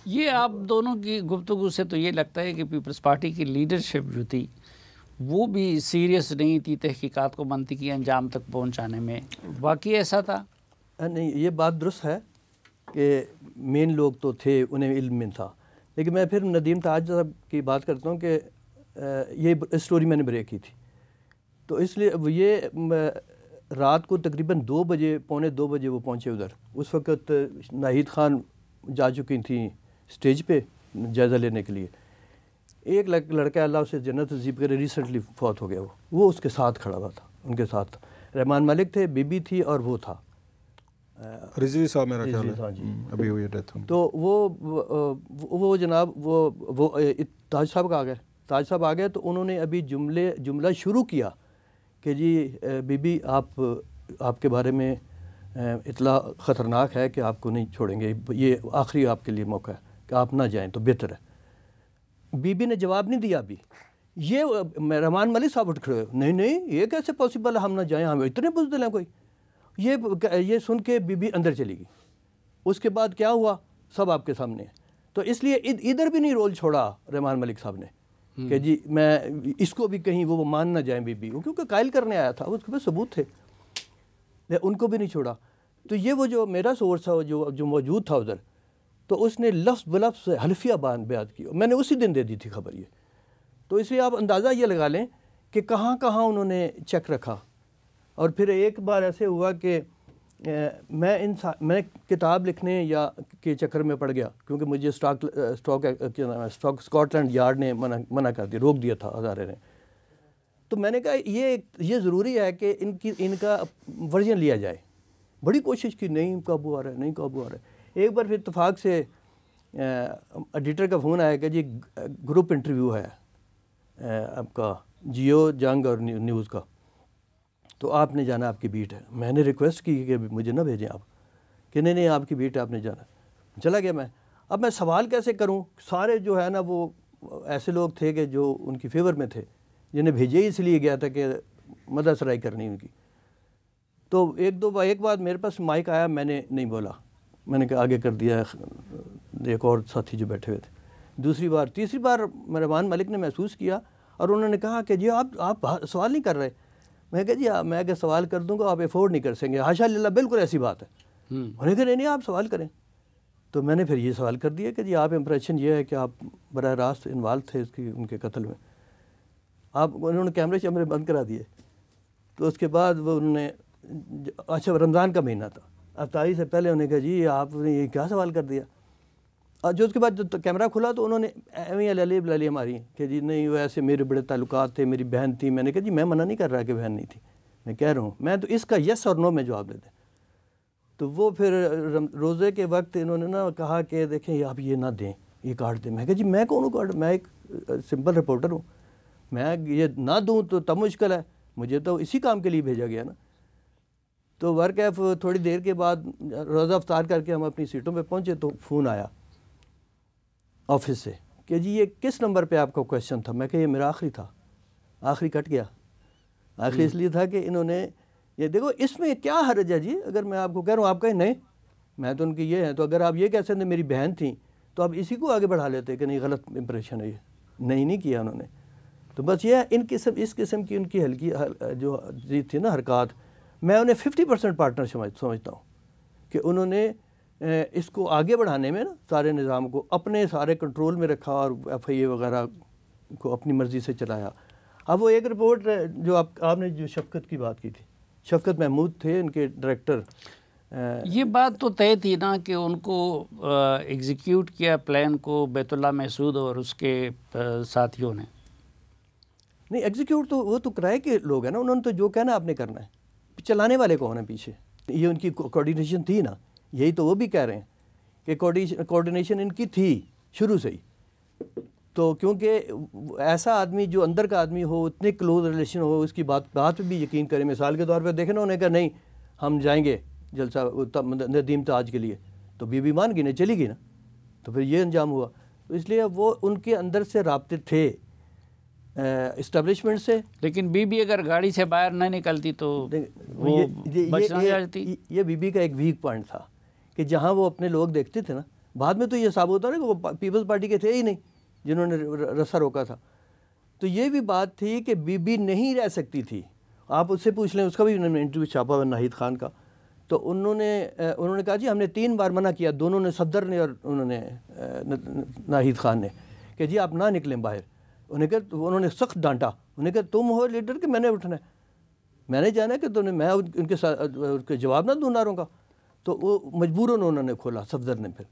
یہ آپ دونوں کی گفتگو سے تو یہ لگتا ہے کہ پیپلز پارٹی کی لیڈرشپ جو تھی وہ بھی سیریس نہیں تھی تحقیقات کو منطقی انجام تک پہنچانے میں، واقعی ایسا تھا؟ نہیں، یہ بات درست ہے کہ مین لوگ تو تھے، انہیں علم میں تھا، لیکن میں پھر ندیم تاج صاحب کی بات کرتا ہوں کہ یہ اسٹوری میں نے بریک کی تھی، تو اس لیے یہ رات کو تقریباً 2 بجے، پونے 2 بجے وہ پہنچے ادھر. اس وقت ناہید خان جا چکی تھیں اسٹیج پہ جائزہ لینے کے لیے. ایک لڑکا اللہ اسے جنت نصیب کرے، ریسنٹلی فوت ہو گیا، وہ اس کے ساتھ کھڑا ہوا تھا، ان کے ساتھ رحمان ملک تھے، بی بی تھی اور وہ تھا رضوی صاحب، میرا خیال ہے جی. ابھی ہوئی ڈیتھ. تو وہ جناب وہ تاج صاحب آ گئے، تاج صاحب آ گئے تو انہوں نے ابھی جملہ شروع کیا کہ جی بی بی آپ کے بارے میں اطلاع خطرناک ہے کہ آپ کو نہیں چھوڑیں گے، یہ آخری آپ کے لیے موقع ہے کہ آپ نہ جائیں تو بہتر ہے. بی بی نے جواب نہیں دیا. ابھی یہ رحمان ملک صاحب اٹھ کھڑے، نہیں یہ کیسے پاسبل ہے ہم نہ جائیں، ہم اتنے بزدل ہیں کوئی. یہ سن کے بی بی اندر چلی گئی. اس کے بعد کیا ہوا سب آپ کے سامنے ہے. تو اس لیے ادھر بھی نہیں رول چھوڑا رحمان ملک صاحب نے کہ جی میں اس کو بھی کہیں وہ مان نہ جائیں بی بی، کیونکہ قائل کرنے آیا تھا، اس کے پاس ثبوت تھے، ان کو بھی نہیں چھوڑا. تو یہ وہ جو میرا سورس تھا جو موجود تھا ادھر، تو اس نے لفظ بلفظ حلفیہ بیان کی، میں نے اسی دن دے دی تھی خبر یہ. تو اس لیے آپ اندازہ یہ لگا لیں کہ کہاں کہاں انہوں نے چیک رکھا. اور پھر ایک بار ایسے ہوا کہ میں کتاب لکھنے کے چکر میں پڑ گیا، کیونکہ مجھے اسکاٹ لینڈ یارڈ نے منع کر دیا، روک دیا تھا ہزارے نے. تو میں نے کہا یہ ضروری ہے کہ ان کا ورژن لیا جائے. بڑی کوشش کی، نہیں قابو آ رہا ہے. ایک بار پھر اتفاق سے ایڈیٹر کا فون آیا کہ جی گروپ انٹرویو ہے آپ کا جیو جنگ اور نیوز کا، تو آپ نے جانا، آپ کی بیٹ ہے. میں نے ریکویسٹ کی کہ مجھے نہ بھیجیں آپ، کہ نہیں آپ کی بیٹ ہے، آپ نے جانا. چلا گیا میں. اب میں سوال کیسے کروں؟ سارے جو ہے نا وہ ایسے لوگ تھے کہ جو ان کی فیور میں تھے، جنہیں بھیجے ہی اس لیے گیا تھا کہ مدح سرائی کرنی ان کی. تو ایک بار میرے پاس مائک آیا، میں نے نہیں بولا، میں نے کہا آگے کر دیا ایک اور ساتھی جو بیٹھے ہوئے تھے. دوسری بار، تیسری بار رحمان ملک نے محسوس کیا اور انہوں نے کہا کہ جی آپ سوال نہیں کر رہے. میں کہا جی میں اگر سوال کر دوں گا آپ افورڈ نہیں کر سکیں گے. حاشا للہ، بالکل ایسی بات ہے. انہوں نے کہا نہیں آپ سوال کریں. تو میں نے پھر یہ سوال کر دیا کہ جی آپ امپریشن یہ ہے کہ آپ براہ راست انوالو تھے ان کے قتل میں. انہوں نے کیمرے بند کرا دیے. تو اس کے بعد وہ انہوں نے، اچھا رمضان کا مہینہ تھا، افطاری سے پہلے انہوں نے کہا جی آپ نے یہ کیا سوال کر دیا. اور جو اس کے بعد جو کیمرہ کھلا تو انہوں نے ایویں علیہ ماری کہ جی نہیں وہ ایسے میرے بڑے تعلقات تھے، میری بہن تھی. میں نے کہا جی میں منع نہیں کر رہا کہ بہن نہیں تھی، میں کہہ رہا ہوں میں تو اس کا یس اور نو میں جواب دے دیں. تو وہ پھر روزے کے وقت انہوں نے نا کہا کہ دیکھیں آپ یہ نہ دیں، یہ کاٹ دیں. میں کہا جی میں کون ہوں کاٹ، میں ایک سمپل رپورٹر ہوں، میں یہ نہ دوں تو تب مشکل ہے، مجھے تو اسی کام کے لیے بھیجا گیا نا. تو ورک ایف تھوڑی دیر کے بعد روزہ افطار کر کے ہم اپنی سیٹوں پہ پہنچے تو فون آیا آفس سے کہ جی یہ کس نمبر پہ آپ کا کویشچن تھا. میں کہ یہ میرا آخری تھا، آخری کٹ گیا. آخری اس لیے تھا کہ انہوں نے یہ دیکھو اس میں کیا حرج ہے جی، اگر میں آپ کو کہہ رہا ہوں آپ کہیں نہیں میں تو ان کی یہ ہے، تو اگر آپ یہ کہہ سکتے میری بہن تھیں تو آپ اسی کو آگے بڑھا لیتے کہ نہیں غلط امپریشن ہے یہ. نہیں کیا انہوں نے. تو بس یہ اس قسم کی ان کی ہلکی جو تھی نا حرکات، میں انہیں 50% پارٹنر سمجھتا ہوں کہ انہوں نے اس کو آگے بڑھانے میں نا سارے نظام کو اپنے سارے کنٹرول میں رکھا اور ایف آئی اے وغیرہ کو اپنی مرضی سے چلایا. اب وہ ایک رپورٹ جو آپ نے جو شفقت کی بات کی تھی، شفقت محمود تھے ان کے ڈائریکٹر. یہ بات تو طے تھی نا کہ ان کو ایگزیکیوٹ کیا پلان کو بیت اللہ محسود اور اس کے ساتھیوں نے. نہیں ایگزیکیوٹ تو وہ تو کرائے کے لوگ ہیں نا، انہوں نے تو جو کہنا آپ نے کرنا ہے. چلانے والے کون ہیں پیچھے؟ یہ ان کی کوآرڈینیشن تھی نا، یہی تو وہ بھی کہہ رہے ہیں کہ کوآرڈینیشن ان کی تھی شروع سے ہی. تو کیونکہ ایسا آدمی جو اندر کا آدمی ہو، اتنے کلوز ریلیشن ہو، اس کی بات پہ بھی یقین کریں. مثال کے طور پہ دیکھیں نا، انہوں نے کہا نہیں ہم جائیں گے جلسہ ندیم تاج کے لیے، تو بی بی مان گئی نا، چلی گئی نا، تو پھر یہ انجام ہوا. تو اس لیے وہ ان کے اندر سے رابطے تھے اسٹیبلشمنٹ سے. لیکن بی بی اگر گاڑی سے باہر نہ نکلتی تو وہ بچ نہ جاتی. یہ بی بی کا ایک ویک پوائنٹ تھا کہ جہاں وہ اپنے لوگ دیکھتے تھے نا بعد میں تو یہ ثابت ہوتا ہے نا کہ وہ پیپلز پارٹی کے تھے ہی نہیں جنہوں نے رسا روکا تھا. تو یہ بھی بات تھی کہ بی بی نہیں رہ سکتی تھی. آپ اس سے پوچھ لیں, اس کا بھی انہوں نے انٹرویو چھاپا ہوا ناہید خان کا. تو انہوں نے کہا جی ہم نے 3 بار منع کیا, دونوں نے, صفدر نے اور انہوں نے ناہید خان نے, کہ جی آپ نہ نکلیں باہر. انہوں نے سخت ڈانٹا. انہوں نے کہا تم ہو لیڈر کہ میں نے اٹھنا ہے, میں نے جانا ہے کہ میں ان کے ساتھ جواب نہ دوں نعروں کا. تو وہ مجبوراً انہوں نے کھولا صفدر نے. پھر